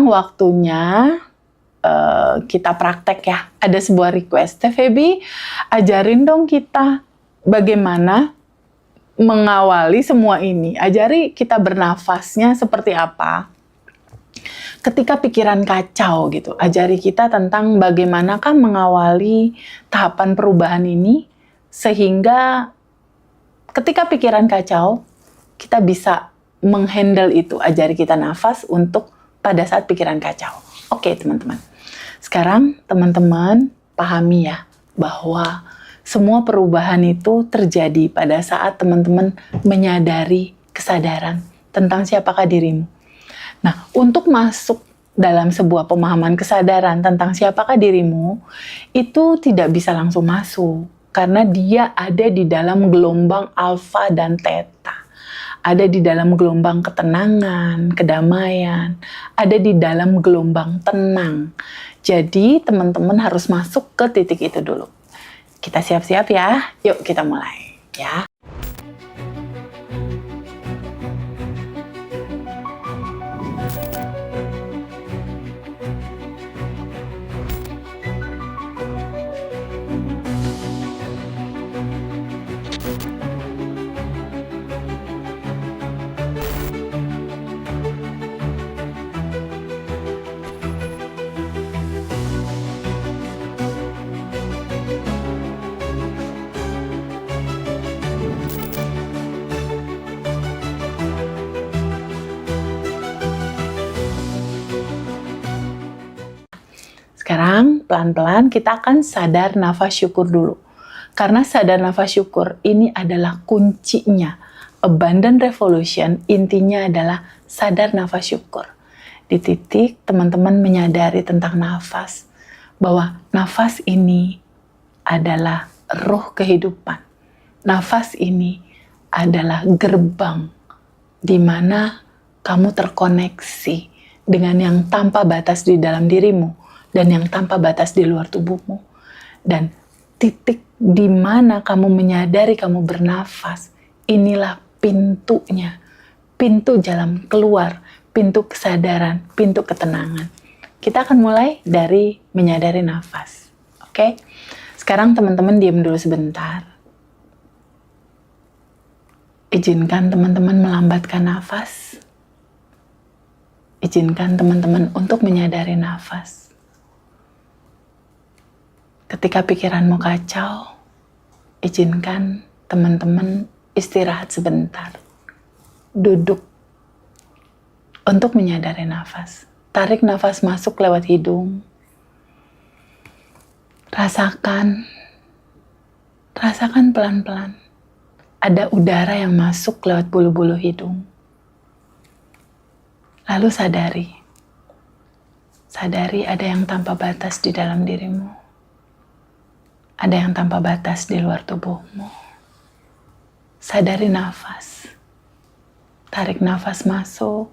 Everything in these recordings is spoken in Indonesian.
waktunya kita praktek ya. Ada sebuah request, Teh Feby, ajarin dong kita bagaimana mengawali semua ini. Ajari kita bernafasnya seperti apa ketika pikiran kacau gitu. Ajari kita tentang bagaimanakah mengawali tahapan perubahan ini sehingga ketika pikiran kacau kita bisa menghandle itu. Ajari kita nafas untuk pada saat pikiran kacau. Oke, teman-teman. Sekarang teman-teman pahami ya bahwa semua perubahan itu terjadi pada saat teman-teman menyadari kesadaran tentang siapakah dirimu. Nah, untuk masuk dalam sebuah pemahaman kesadaran tentang siapakah dirimu, itu tidak bisa langsung masuk karena dia ada di dalam gelombang alfa dan theta. Ada di dalam gelombang ketenangan, kedamaian, ada di dalam gelombang tenang. Jadi teman-teman harus masuk ke titik itu dulu. Kita siap-siap ya, yuk kita mulai ya. Sekarang pelan-pelan kita akan sadar nafas syukur dulu. Karena sadar nafas syukur ini adalah kuncinya. Abundant Revolution intinya adalah sadar nafas syukur. Di titik teman-teman menyadari tentang nafas. Bahwa nafas ini adalah roh kehidupan. Nafas ini adalah gerbang di mana kamu terkoneksi dengan yang tanpa batas di dalam dirimu dan yang tanpa batas di luar tubuhmu. Dan titik di mana kamu menyadari kamu bernafas, inilah pintunya. Pintu jalan keluar, pintu kesadaran, pintu ketenangan. Kita akan mulai dari menyadari nafas. Oke? Sekarang teman-teman diam dulu sebentar. Izinkan teman-teman melambatkan nafas. Izinkan teman-teman untuk menyadari nafas. Ketika pikiranmu kacau, izinkan teman-teman istirahat sebentar. Duduk untuk menyadari nafas. Tarik nafas masuk lewat hidung. Rasakan pelan-pelan. Ada udara yang masuk lewat bulu-bulu hidung. Lalu sadari ada yang tanpa batas di dalam dirimu. Ada yang tanpa batas di luar tubuhmu. Sadari nafas. Tarik nafas masuk.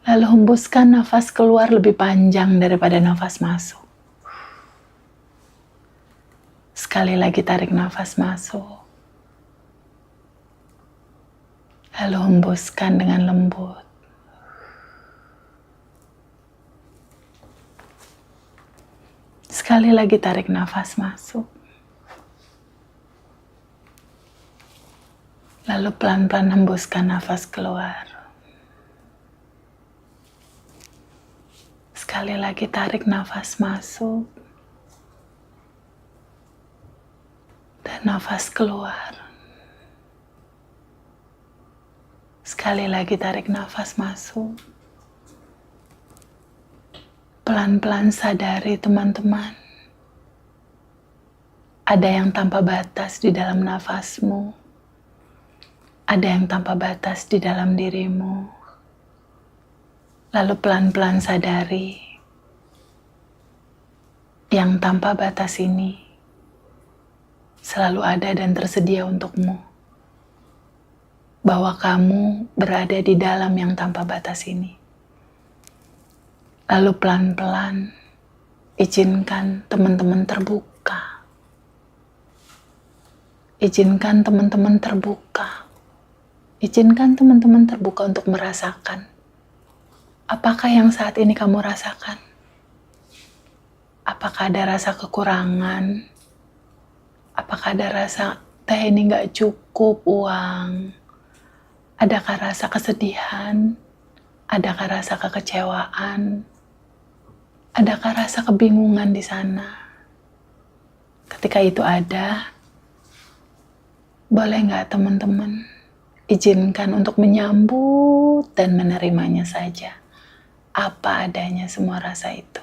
Lalu hembuskan nafas keluar lebih panjang daripada nafas masuk. Sekali lagi tarik nafas masuk. Lalu hembuskan dengan lembut. Sekali lagi tarik nafas masuk. Lalu pelan-pelan hembuskan nafas keluar. Sekali lagi tarik nafas masuk. Dan nafas keluar. Sekali lagi tarik nafas masuk. Pelan-pelan sadari teman-teman. Ada yang tanpa batas di dalam nafasmu. Ada yang tanpa batas di dalam dirimu. Lalu pelan-pelan sadari. Yang tanpa batas ini selalu ada dan tersedia untukmu. Bahwa kamu berada di dalam yang tanpa batas ini. Lalu pelan-pelan izinkan teman-teman terbuka. Izinkan teman-teman terbuka. Izinkan teman-teman terbuka untuk merasakan Apakah yang saat ini kamu rasakan? Apakah ada rasa kekurangan? Apakah ada rasa teh ini gak cukup uang? Adakah rasa kesedihan? Adakah rasa kekecewaan? Adakah rasa kebingungan di sana? Ketika itu ada, boleh gak teman-teman izinkan untuk menyambut dan menerimanya saja. Apa adanya semua rasa itu.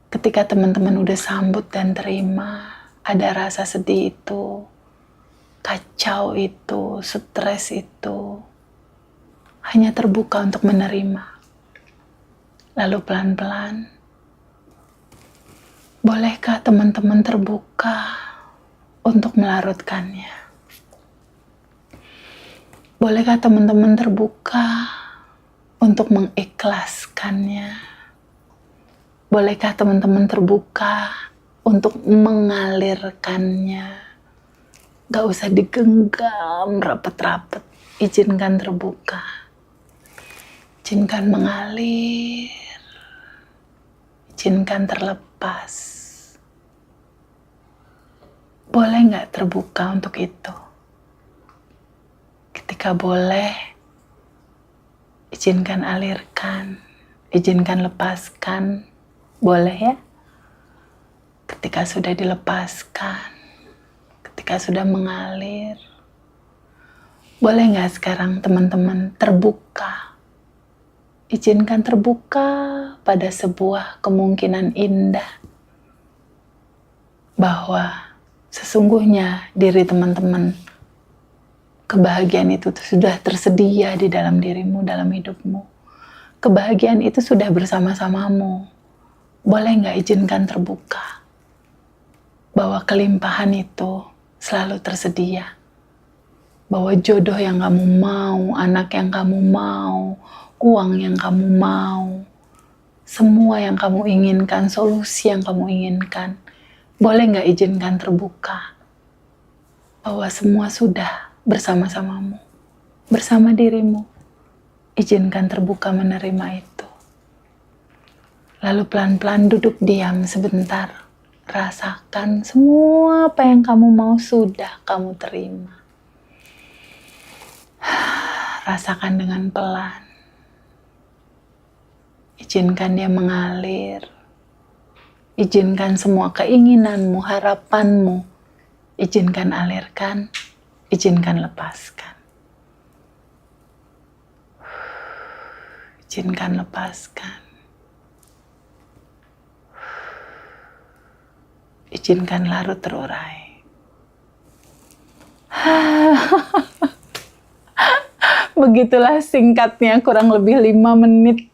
Ketika teman-teman udah sambut dan terima, ada rasa sedih itu, kacau itu, stres itu, hanya terbuka untuk menerima. Lalu pelan-pelan, bolehkah teman-teman terbuka untuk melarutkannya? Bolehkah teman-teman terbuka untuk mengikhlaskannya? Bolehkah teman-teman terbuka untuk mengalirkannya? Gak usah digenggam rapet-rapet, izinkan terbuka. Izinkan mengalir, izinkan terlepas. Boleh gak terbuka untuk itu? Ketika boleh, izinkan alirkan, izinkan lepaskan, boleh ya? Ketika sudah dilepaskan, ketika sudah mengalir, boleh nggak sekarang teman-teman terbuka? Izinkan terbuka pada sebuah kemungkinan indah bahwa sesungguhnya diri teman-teman, kebahagiaan itu sudah tersedia di dalam dirimu, dalam hidupmu. Kebahagiaan itu sudah bersama-samamu. Boleh nggak izinkan terbuka? Bahwa kelimpahan itu selalu tersedia. Bahwa jodoh yang kamu mau, anak yang kamu mau, uang yang kamu mau, semua yang kamu inginkan, solusi yang kamu inginkan, boleh nggak izinkan terbuka? Bahwa semua sudah bersama-samamu, bersama dirimu. Izinkan terbuka menerima itu. Lalu pelan-pelan duduk diam sebentar. Rasakan semua apa yang kamu mau sudah kamu terima. Rasakan dengan pelan. Izinkan dia mengalir. Izinkan semua keinginanmu, harapanmu. Izinkan alirkan. Izinkan lepaskan. Izinkan lepaskan. Izinkan larut terurai. Begitulah singkatnya kurang lebih 5 menit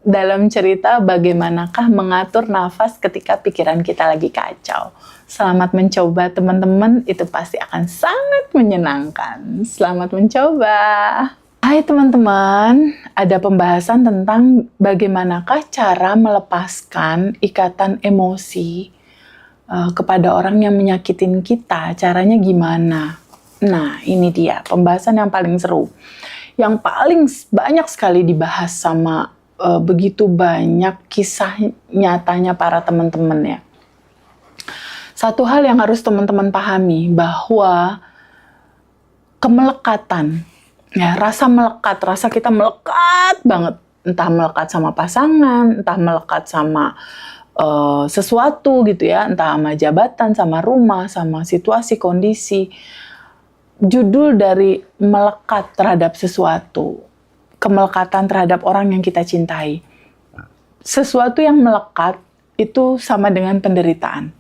dalam cerita bagaimanakah mengatur nafas ketika pikiran kita lagi kacau. Selamat mencoba teman-teman, itu pasti akan sangat menyenangkan. Selamat mencoba. Hai teman-teman, ada pembahasan tentang bagaimanakah cara melepaskan ikatan emosi kepada orang yang menyakitin kita, caranya gimana? Nah, ini dia pembahasan yang paling seru. Yang paling banyak sekali dibahas sama begitu banyak kisah nyatanya para teman-teman ya. Satu hal yang harus teman-teman pahami bahwa kemelekatan, ya, rasa melekat, rasa kita melekat banget, entah melekat sama pasangan, entah melekat sama sesuatu gitu ya, entah sama jabatan, sama rumah, sama situasi, kondisi. Judul dari melekat terhadap sesuatu, kemelekatan terhadap orang yang kita cintai. Sesuatu yang melekat itu sama dengan penderitaan.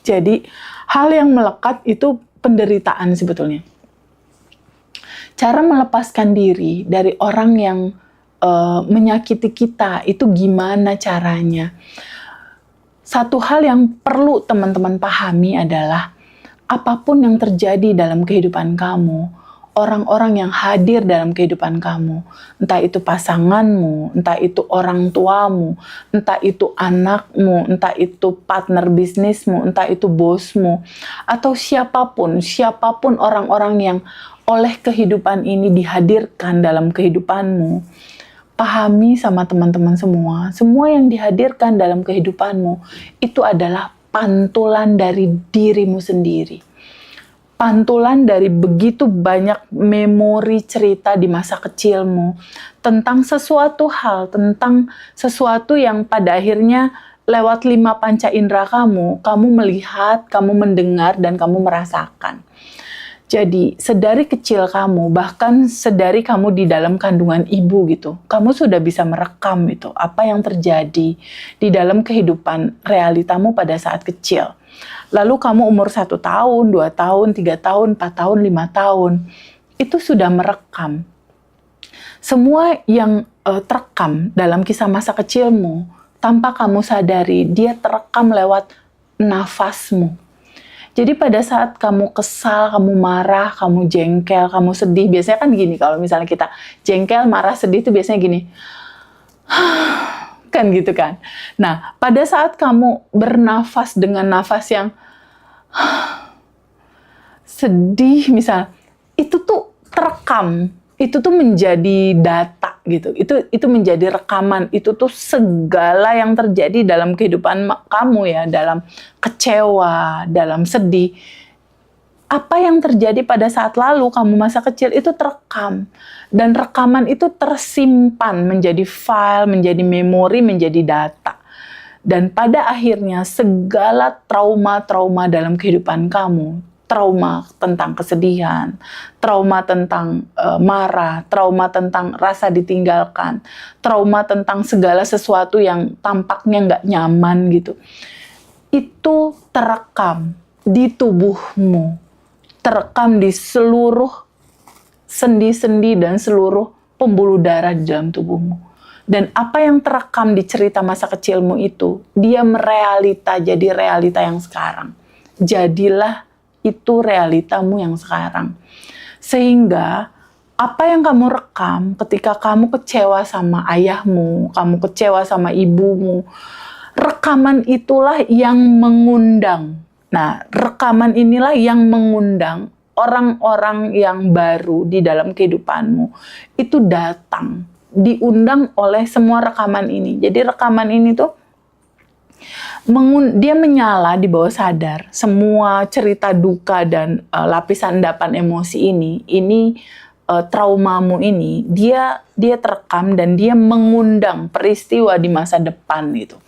Jadi, hal yang melekat itu penderitaan sebetulnya. Cara melepaskan diri dari orang yang menyakiti kita itu gimana caranya? Satu hal yang perlu teman-teman pahami adalah apapun yang terjadi dalam kehidupan kamu, orang-orang yang hadir dalam kehidupan kamu, entah itu pasanganmu, entah itu orang tuamu, entah itu anakmu, entah itu partner bisnismu, entah itu bosmu, atau siapapun orang-orang yang oleh kehidupan ini dihadirkan dalam kehidupanmu, pahami sama teman-teman semua yang dihadirkan dalam kehidupanmu itu adalah pantulan dari dirimu sendiri. Pantulan dari begitu banyak memori cerita di masa kecilmu tentang sesuatu hal, tentang sesuatu yang pada akhirnya lewat 5 panca indera kamu melihat, kamu mendengar, dan kamu merasakan. Jadi, sedari kecil kamu, bahkan sedari kamu di dalam kandungan ibu gitu, kamu sudah bisa merekam itu, apa yang terjadi di dalam kehidupan realitamu pada saat kecil. Lalu kamu umur 1 tahun, 2 tahun, 3 tahun, 4 tahun, 5 tahun, itu sudah merekam. Semua yang terekam dalam kisah masa kecilmu, tanpa kamu sadari, dia terekam lewat nafasmu. Jadi pada saat kamu kesal, kamu marah, kamu jengkel, kamu sedih, biasanya kan gini, kalau misalnya kita jengkel, marah, sedih itu biasanya gini, kan gitu kan. Nah, pada saat kamu bernafas dengan nafas yang sedih misal, itu tuh terekam, itu tuh menjadi data gitu, itu menjadi rekaman, itu tuh segala yang terjadi dalam kehidupan kamu ya, dalam kecewa, dalam sedih, apa yang terjadi pada saat lalu kamu masa kecil itu terekam, dan rekaman itu tersimpan menjadi file, menjadi memori, menjadi data, dan pada akhirnya segala trauma-trauma dalam kehidupan kamu, trauma tentang kesedihan, trauma tentang marah, trauma tentang rasa ditinggalkan, trauma tentang segala sesuatu yang tampaknya nggak nyaman gitu. Itu terekam di tubuhmu, terekam di seluruh sendi-sendi dan seluruh pembuluh darah di dalam tubuhmu. Dan apa yang terekam di cerita masa kecilmu itu, dia merealita jadi realita yang sekarang. Jadilah itu realitamu yang sekarang. Sehingga apa yang kamu rekam ketika kamu kecewa sama ayahmu, kamu kecewa sama ibumu, rekaman itulah yang mengundang. Nah, rekaman inilah yang mengundang orang-orang yang baru di dalam kehidupanmu. Itu datang, diundang oleh semua rekaman ini. Jadi rekaman ini tuh dia menyala di bawah sadar. Semua cerita duka dan lapisan endapan emosi ini traumamu ini, dia terekam dan dia mengundang peristiwa di masa depan gitu.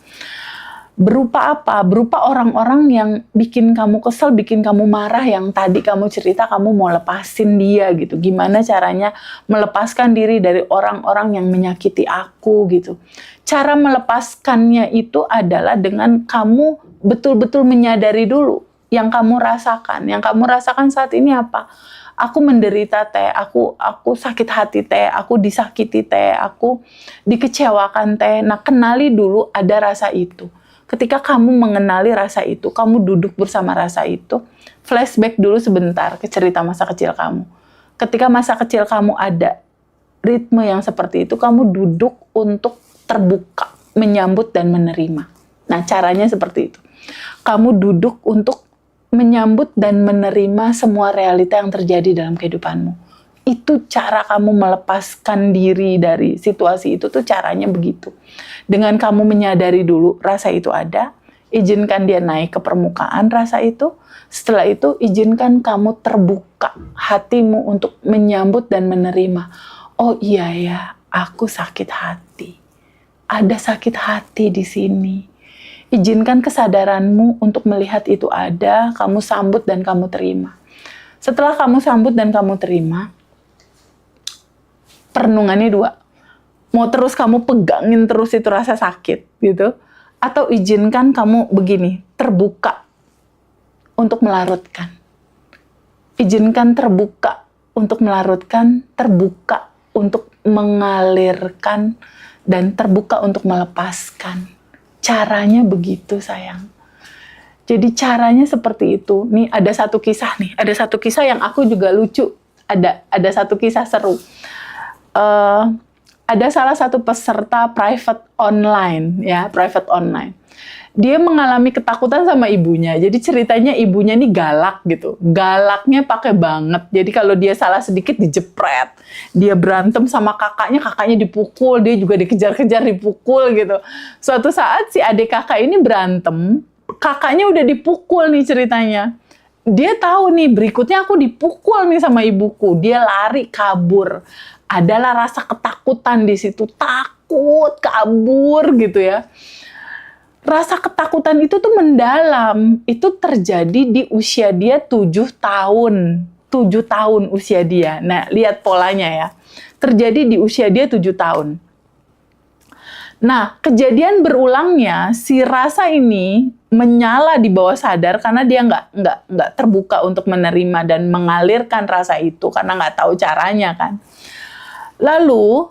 Berupa apa? Berupa orang-orang yang bikin kamu kesel, bikin kamu marah, yang tadi kamu cerita kamu mau lepasin dia gitu. Gimana caranya melepaskan diri dari orang-orang yang menyakiti aku gitu. Cara melepaskannya itu adalah dengan kamu betul-betul menyadari dulu yang kamu rasakan. Yang kamu rasakan saat ini apa? Aku menderita teh, aku sakit hati teh, aku disakiti teh, aku dikecewakan teh. Nah, kenali dulu ada rasa itu. Ketika kamu mengenali rasa itu, kamu duduk bersama rasa itu, flashback dulu sebentar ke cerita masa kecil kamu. Ketika masa kecil kamu ada ritme yang seperti itu, kamu duduk untuk terbuka, menyambut dan menerima. Nah, caranya seperti itu. Kamu duduk untuk menyambut dan menerima semua realita yang terjadi dalam kehidupanmu. Itu cara kamu melepaskan diri dari situasi itu tuh caranya begitu. Dengan kamu menyadari dulu rasa itu ada, izinkan dia naik ke permukaan rasa itu. Setelah itu izinkan kamu terbuka hatimu untuk menyambut dan menerima. Oh iya ya, aku sakit hati. Ada sakit hati di sini. Izinkan kesadaranmu untuk melihat itu ada, kamu sambut dan kamu terima. Setelah kamu sambut dan kamu terima, perenungannya 2. Mau terus kamu pegangin terus itu rasa sakit gitu, atau izinkan kamu begini, terbuka untuk melarutkan. Izinkan terbuka untuk melarutkan, terbuka untuk mengalirkan, dan terbuka untuk melepaskan. Caranya begitu, sayang. Jadi caranya seperti itu. Nih ada satu kisah yang aku juga lucu. Ada satu kisah seru. ada salah satu peserta private online, ya, private online. Dia mengalami ketakutan sama ibunya. Jadi ceritanya ibunya nih galak gitu. Galaknya pakai banget. Jadi kalau dia salah sedikit dijepret. Dia berantem sama kakaknya dipukul. Dia juga dikejar-kejar dipukul gitu. Suatu saat si adik kakak ini berantem. Kakaknya udah dipukul nih ceritanya. Dia tahu nih berikutnya aku dipukul nih sama ibuku. Dia lari kabur. Adalah rasa ketakutan di situ. Takut kabur gitu ya. Rasa ketakutan itu tuh mendalam. Itu terjadi di usia dia 7 tahun. 7 tahun usia dia. Nah, lihat polanya ya. Terjadi di usia dia 7 tahun. Nah, kejadian berulangnya, si rasa ini menyala di bawah sadar karena dia nggak terbuka untuk menerima dan mengalirkan rasa itu karena nggak tahu caranya kan. Lalu,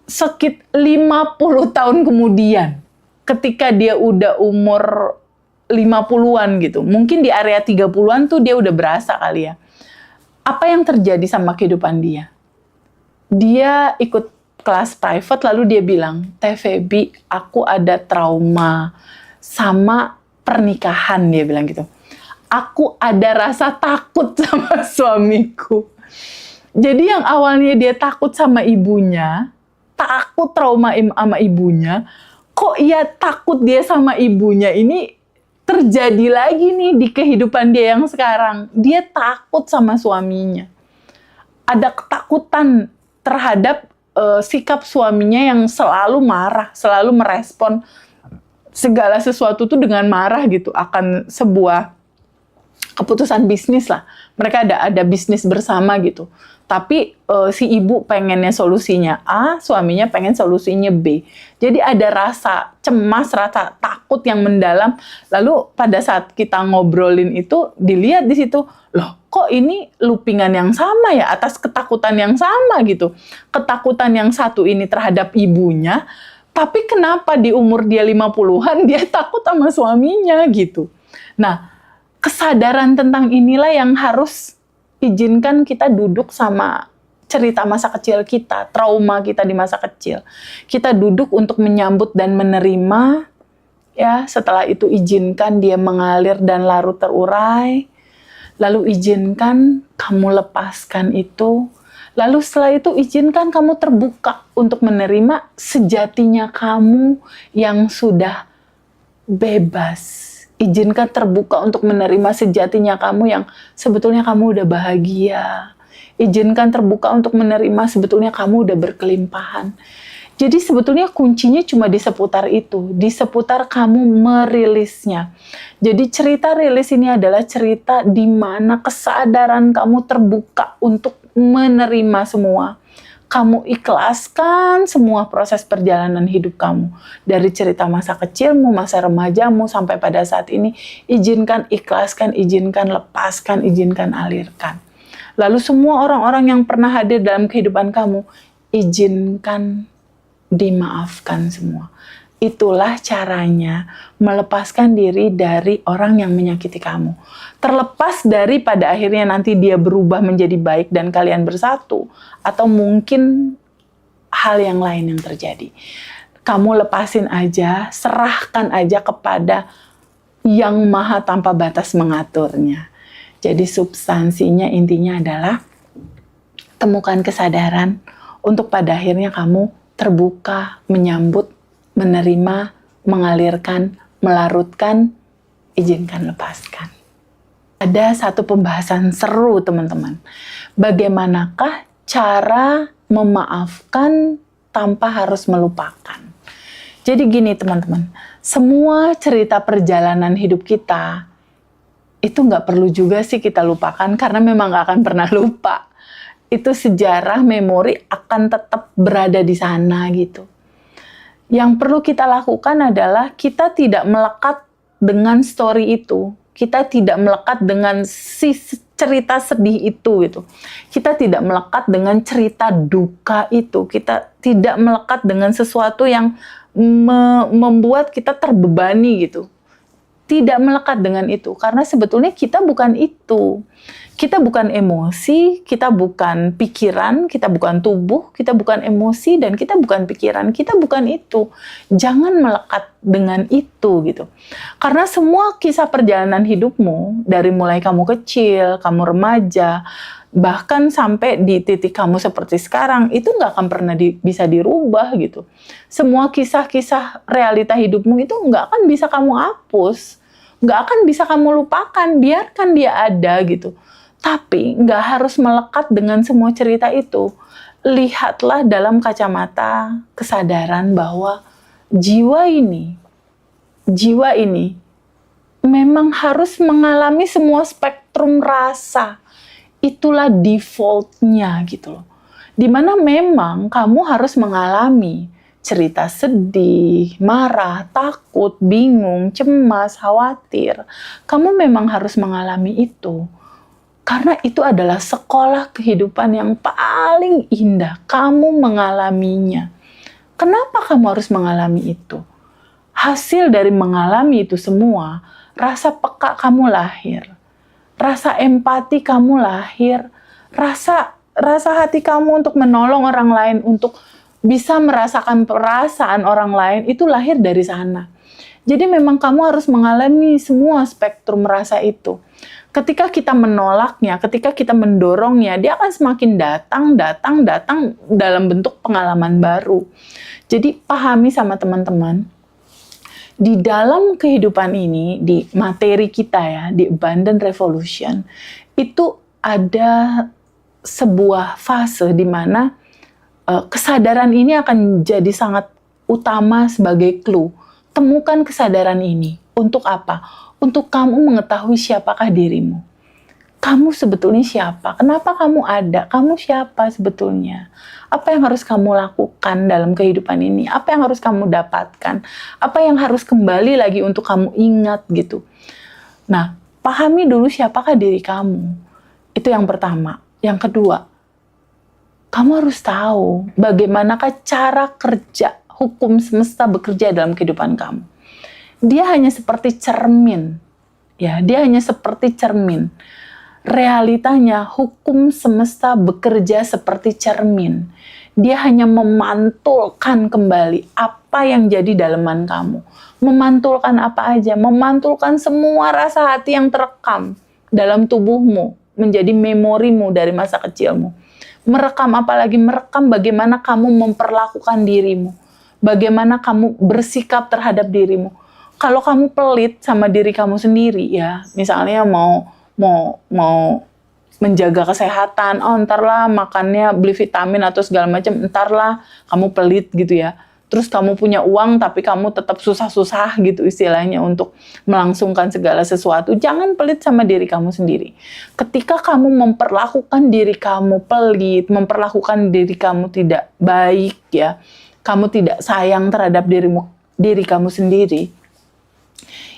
50 tahun kemudian, ketika dia udah umur 50-an gitu, mungkin di area 30-an tuh dia udah berasa kali ya. Apa yang terjadi sama kehidupan dia? Dia ikut kelas private lalu dia bilang, Teh Feby, aku ada trauma sama pernikahan, dia bilang gitu. Aku ada rasa takut sama suamiku. Jadi yang awalnya dia takut sama ibunya, takut trauma sama ibunya, kok ia takut dia sama ibunya ini terjadi lagi nih di kehidupan dia yang sekarang. Dia takut sama suaminya. Ada ketakutan terhadap sikap suaminya yang selalu marah, selalu merespon segala sesuatu tuh dengan marah gitu akan sebuah keputusan bisnis lah. Mereka ada bisnis bersama gitu. Tapi si ibu pengennya solusinya A, suaminya pengen solusinya B. Jadi ada rasa cemas, rasa takut yang mendalam. Lalu pada saat kita ngobrolin itu, dilihat di situ, loh kok ini loopingan yang sama ya, atas ketakutan yang sama gitu. Ketakutan yang satu ini terhadap ibunya, tapi kenapa di umur dia 50-an dia takut sama suaminya gitu. Nah, kesadaran tentang inilah yang harus izinkan kita duduk sama cerita masa kecil kita, trauma kita di masa kecil. Kita duduk untuk menyambut dan menerima, ya. Setelah itu izinkan dia mengalir dan larut terurai. Lalu izinkan kamu lepaskan itu. Lalu setelah itu izinkan kamu terbuka untuk menerima sejatinya kamu yang sudah bebas. Izinkan terbuka untuk menerima sejatinya kamu yang sebetulnya kamu udah bahagia. Izinkan terbuka untuk menerima sebetulnya kamu udah berkelimpahan. Jadi sebetulnya kuncinya cuma di seputar itu, di seputar kamu merilisnya. Jadi cerita rilis ini adalah cerita di mana kesadaran kamu terbuka untuk menerima semua. Kamu ikhlaskan semua proses perjalanan hidup kamu. Dari cerita masa kecilmu, masa remajamu, sampai pada saat ini. Izinkan, ikhlaskan, izinkan, lepaskan, izinkan, alirkan. Lalu semua orang-orang yang pernah hadir dalam kehidupan kamu, izinkan dimaafkan semua. Itulah caranya melepaskan diri dari orang yang menyakiti kamu. Terlepas dari pada akhirnya nanti dia berubah menjadi baik dan kalian bersatu. Atau mungkin hal yang lain yang terjadi. Kamu lepasin aja, serahkan aja kepada yang maha tanpa batas mengaturnya. Jadi substansinya intinya adalah temukan kesadaran untuk pada akhirnya kamu terbuka, menyambut, menerima, mengalirkan, melarutkan, izinkan, lepaskan. Ada satu pembahasan seru, teman-teman. Bagaimanakah cara memaafkan tanpa harus melupakan? Jadi gini, teman-teman. Semua cerita perjalanan hidup kita, itu nggak perlu juga sih kita lupakan, karena memang nggak akan pernah lupa. Itu sejarah, memori akan tetap berada di sana gitu. Yang perlu kita lakukan adalah kita tidak melekat dengan story itu. Kita tidak melekat dengan si cerita sedih itu gitu. Kita tidak melekat dengan cerita duka itu. Kita tidak melekat dengan sesuatu yang membuat kita terbebani gitu. tidak melekat dengan itu, karena sebetulnya kita bukan itu. Kita bukan emosi, kita bukan pikiran, kita bukan tubuh, kita bukan emosi, dan kita bukan pikiran, kita bukan itu. Jangan melekat dengan itu gitu. Karena semua kisah perjalanan hidupmu, dari mulai kamu kecil, kamu remaja, bahkan sampai di titik kamu seperti sekarang, itu nggak akan pernah bisa dirubah gitu. Semua kisah-kisah realita hidupmu itu nggak akan bisa kamu hapus, nggak akan bisa kamu lupakan, biarkan dia ada gitu. Tapi nggak harus melekat dengan semua cerita itu. Lihatlah dalam kacamata kesadaran bahwa jiwa ini memang harus mengalami semua spektrum rasa. Itulah default-nya gitu loh. Dimana memang kamu harus mengalami cerita sedih, marah, takut, bingung, cemas, khawatir. Kamu memang harus mengalami itu. Karena itu adalah sekolah kehidupan yang paling indah. Kamu mengalaminya. Kenapa kamu harus mengalami itu? Hasil dari mengalami itu semua, rasa peka kamu lahir. Rasa empati kamu lahir. Rasa hati kamu untuk menolong orang lain, untuk bisa merasakan perasaan orang lain, itu lahir dari sana. Jadi memang kamu harus mengalami semua spektrum rasa itu. Ketika kita menolaknya, ketika kita mendorongnya, dia akan semakin datang dalam bentuk pengalaman baru. Jadi pahami sama teman-teman, di dalam kehidupan ini, di materi kita ya, di Abundant Revolution, itu ada sebuah fase di mana kesadaran ini akan jadi sangat utama sebagai clue. Temukan kesadaran ini. Untuk apa? Untuk kamu mengetahui siapakah dirimu. Kamu sebetulnya siapa? Kenapa kamu ada? Kamu siapa sebetulnya? Apa yang harus kamu lakukan dalam kehidupan ini? Apa yang harus kamu dapatkan? Apa yang harus kembali lagi untuk kamu ingat gitu. Nah, pahami dulu siapakah diri kamu. Itu yang pertama. Yang kedua, kamu harus tahu bagaimanakah cara kerja hukum semesta bekerja dalam kehidupan kamu. Dia hanya seperti cermin. Ya, dia hanya seperti cermin. Realitanya hukum semesta bekerja seperti cermin. Dia hanya memantulkan kembali apa yang jadi daleman kamu. Memantulkan apa aja? Memantulkan semua rasa hati yang terekam dalam tubuhmu menjadi memorimu dari masa kecilmu. Merekam apalagi merekam bagaimana kamu memperlakukan dirimu. Bagaimana kamu bersikap terhadap dirimu. Kalau kamu pelit sama diri kamu sendiri ya, misalnya mau menjaga kesehatan, entarlah makannya beli vitamin atau segala macam, entarlah kamu pelit gitu ya. Terus kamu punya uang tapi kamu tetap susah-susah gitu istilahnya untuk melangsungkan segala sesuatu. Jangan pelit sama diri kamu sendiri. Ketika kamu memperlakukan diri kamu pelit, memperlakukan diri kamu tidak baik ya, kamu tidak sayang terhadap diri kamu sendiri,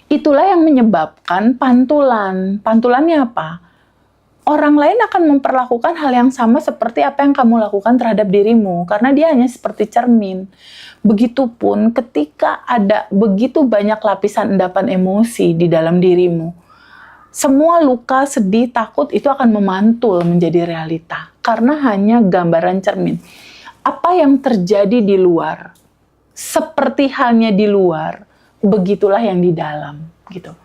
itulah yang menyebabkan pantulan. Pantulannya apa? Orang lain akan memperlakukan hal yang sama seperti apa yang kamu lakukan terhadap dirimu, karena dia hanya seperti cermin. Begitupun ketika ada begitu banyak lapisan endapan emosi di dalam dirimu, semua luka, sedih, takut itu akan memantul menjadi realita, karena hanya gambaran cermin. Apa yang terjadi di luar, seperti halnya di luar, begitulah yang di dalam, gitu.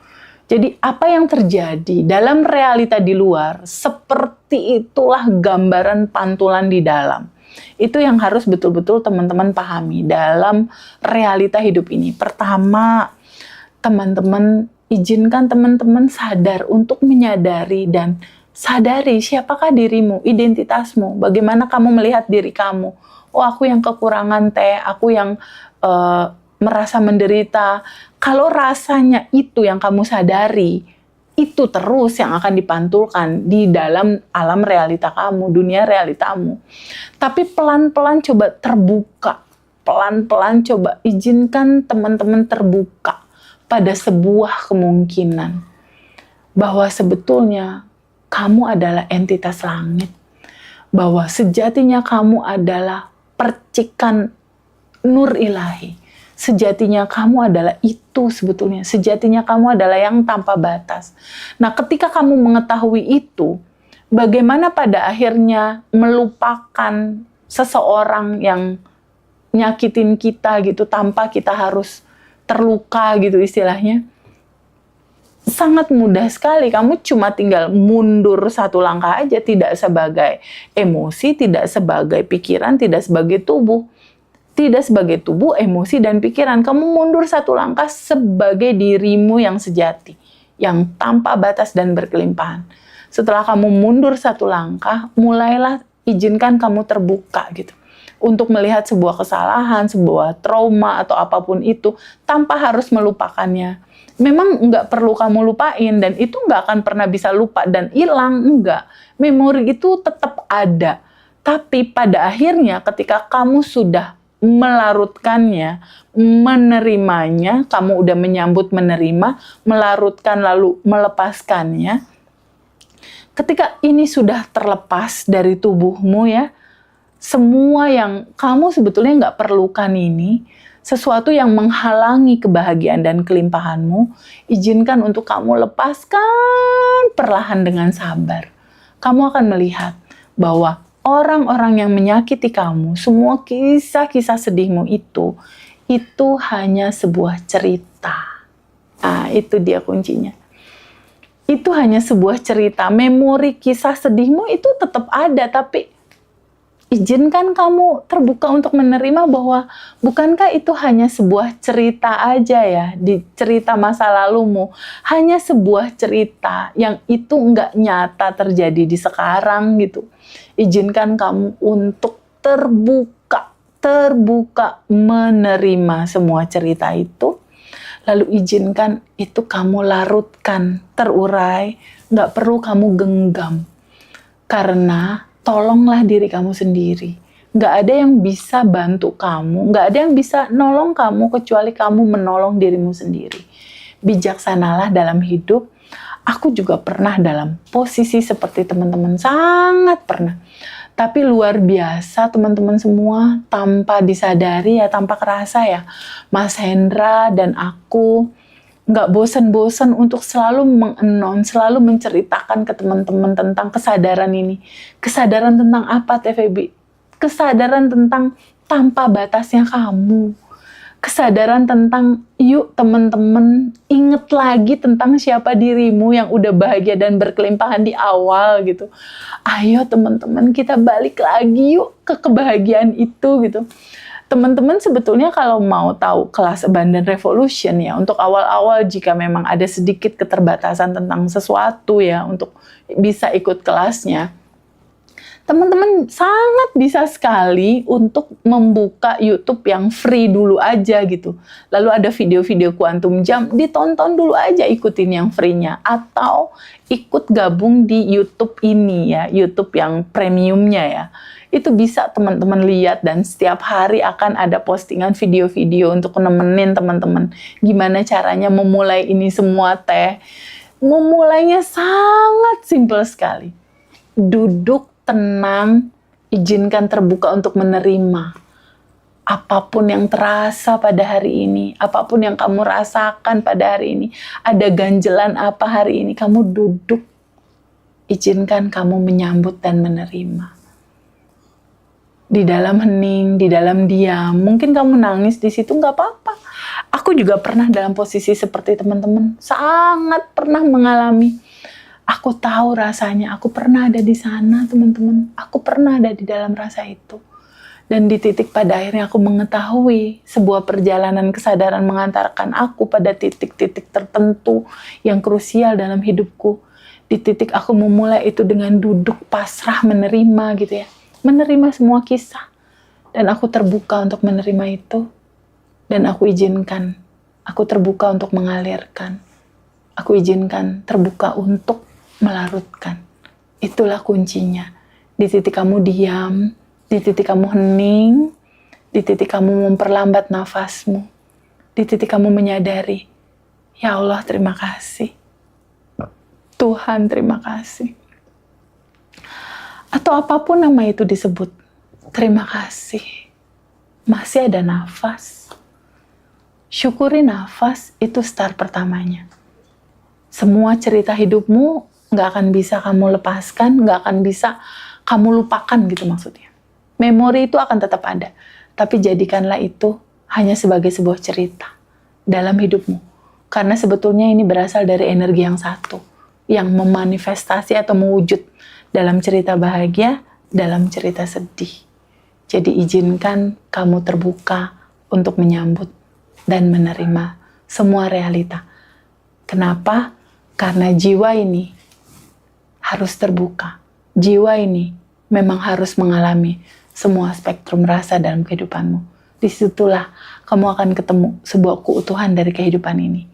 Jadi apa yang terjadi dalam realita di luar, seperti itulah gambaran pantulan di dalam. Itu yang harus betul-betul teman-teman pahami dalam realita hidup ini. Pertama, teman-teman izinkan teman-teman sadar untuk menyadari dan sadari siapakah dirimu, identitasmu, bagaimana kamu melihat diri kamu. Oh, aku yang kekurangan teh, aku yang merasa menderita. Kalau rasanya itu yang kamu sadari, itu terus yang akan dipantulkan di dalam alam realita kamu, dunia realitamu. Tapi pelan-pelan coba terbuka, pelan-pelan coba izinkan teman-teman terbuka pada sebuah kemungkinan bahwa sebetulnya kamu adalah entitas langit, bahwa sejatinya kamu adalah percikan nur ilahi. Sejatinya kamu adalah itu sebetulnya. Sejatinya kamu adalah yang tanpa batas. Nah, ketika kamu mengetahui itu, bagaimana pada akhirnya melupakan seseorang yang nyakitin kita gitu tanpa kita harus terluka gitu istilahnya. Sangat mudah sekali, kamu cuma tinggal mundur satu langkah aja, tidak sebagai emosi, tidak sebagai pikiran, tidak sebagai tubuh. Tidak sebagai tubuh, emosi, dan pikiran. Kamu mundur satu langkah sebagai dirimu yang sejati, yang tanpa batas dan berkelimpahan. Setelah kamu mundur satu langkah, mulailah izinkan kamu terbuka gitu. Untuk melihat sebuah kesalahan, sebuah trauma, atau apapun itu, tanpa harus melupakannya. Memang nggak perlu kamu lupain, dan itu nggak akan pernah bisa lupa dan hilang, enggak. Memori itu tetap ada. Tapi pada akhirnya ketika kamu sudah melarutkannya, menerimanya, kamu udah menyambut menerima, melarutkan lalu melepaskannya. Ketika ini sudah terlepas dari tubuhmu ya, semua yang kamu sebetulnya nggak perlukan ini, sesuatu yang menghalangi kebahagiaan dan kelimpahanmu, izinkan untuk kamu lepaskan perlahan dengan sabar. Kamu akan melihat bahwa orang-orang yang menyakiti kamu, semua kisah-kisah sedihmu itu hanya sebuah cerita. Ah, itu dia kuncinya. Itu hanya sebuah cerita. Memori kisah sedihmu itu tetap ada, tapi izinkan kamu terbuka untuk menerima bahwa bukankah itu hanya sebuah cerita aja ya, di cerita masa lalumu. Hanya sebuah cerita yang itu nggak nyata terjadi di sekarang gitu. Izinkan kamu untuk terbuka menerima semua cerita itu. Lalu izinkan itu kamu larutkan, terurai, nggak perlu kamu genggam. Karena tolonglah diri kamu sendiri. Nggak ada yang bisa bantu kamu, nggak ada yang bisa nolong kamu kecuali kamu menolong dirimu sendiri. Bijaksanalah dalam hidup. Aku juga pernah dalam posisi seperti teman-teman, sangat pernah. Tapi luar biasa teman-teman semua, tanpa disadari ya, tanpa kerasa ya, Mas Hendra dan aku nggak bosan-bosan untuk selalu selalu menceritakan ke teman-teman tentang kesadaran ini. Kesadaran tentang apa, TVB? Kesadaran tentang tanpa batasnya kamu. Kesadaran tentang, yuk teman-teman, inget lagi tentang siapa dirimu yang udah bahagia dan berkelimpahan di awal gitu. Ayo teman-teman, kita balik lagi yuk ke kebahagiaan itu gitu. Teman-teman sebetulnya kalau mau tahu kelas Abundant Revolution ya, untuk awal-awal jika memang ada sedikit keterbatasan tentang sesuatu ya, untuk bisa ikut kelasnya, teman-teman sangat bisa sekali untuk membuka YouTube yang free dulu aja gitu. Lalu ada video-video Quantum Jam, ditonton dulu aja, ikutin yang free-nya. Atau ikut gabung di YouTube ini ya, YouTube yang premiumnya ya. Itu bisa teman-teman lihat, dan setiap hari akan ada postingan video-video untuk nemenin teman-teman. Gimana caranya memulai ini semua teh. Memulainya sangat simpel sekali. Duduk tenang, izinkan terbuka untuk menerima. Apapun yang terasa pada hari ini, apapun yang kamu rasakan pada hari ini, ada ganjelan apa hari ini, kamu duduk, izinkan kamu menyambut dan menerima. Di dalam hening, di dalam diam, mungkin kamu nangis di situ, nggak apa-apa. Aku juga pernah dalam posisi seperti teman-teman, sangat pernah mengalami. Aku tahu rasanya, aku pernah ada di sana teman-teman, aku pernah ada di dalam rasa itu. Dan di titik pada akhirnya aku mengetahui sebuah perjalanan kesadaran mengantarkan aku pada titik-titik tertentu yang krusial dalam hidupku. Di titik aku memulai itu dengan duduk pasrah menerima gitu ya. Menerima semua kisah. Dan aku terbuka untuk menerima itu. Dan aku izinkan, aku terbuka untuk mengalirkan. Aku izinkan terbuka untuk melarutkan. Itulah kuncinya. Di titik kamu diam, di titik kamu hening, di titik kamu memperlambat nafasmu, di titik kamu menyadari, ya Allah terima kasih, Tuhan terima kasih. Atau apapun nama itu disebut, terima kasih. Masih ada nafas, Syukuri nafas, itu start pertamanya. Semua cerita hidupmu nggak akan bisa kamu lepaskan, nggak akan bisa kamu lupakan gitu maksudnya. Memori itu akan tetap ada, tapi jadikanlah itu hanya sebagai sebuah cerita dalam hidupmu. Karena sebetulnya ini berasal dari energi yang satu, yang memanifestasi atau mewujud dalam cerita bahagia, dalam cerita sedih. Jadi izinkan kamu terbuka untuk menyambut dan menerima semua realita. Kenapa? Karena jiwa ini harus terbuka. Jiwa ini memang harus mengalami semua spektrum rasa dalam kehidupanmu. Disitulah kamu akan ketemu sebuah keutuhan dari kehidupan ini.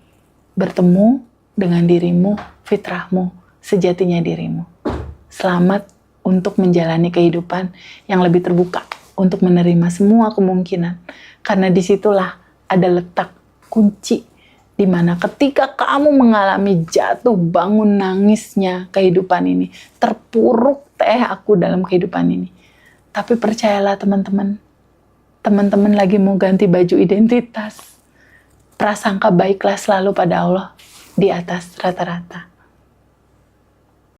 Bertemu dengan dirimu, fitrahmu, sejatinya dirimu. Selamat untuk menjalani kehidupan yang lebih terbuka, untuk menerima semua kemungkinan. Karena disitulah ada letak kunci di mana ketika kamu mengalami jatuh bangun nangisnya kehidupan ini, terpuruk aku dalam kehidupan ini. Tapi percayalah teman-teman, teman-teman lagi mau ganti baju identitas. Prasangka baiklah selalu pada Allah di atas rata-rata.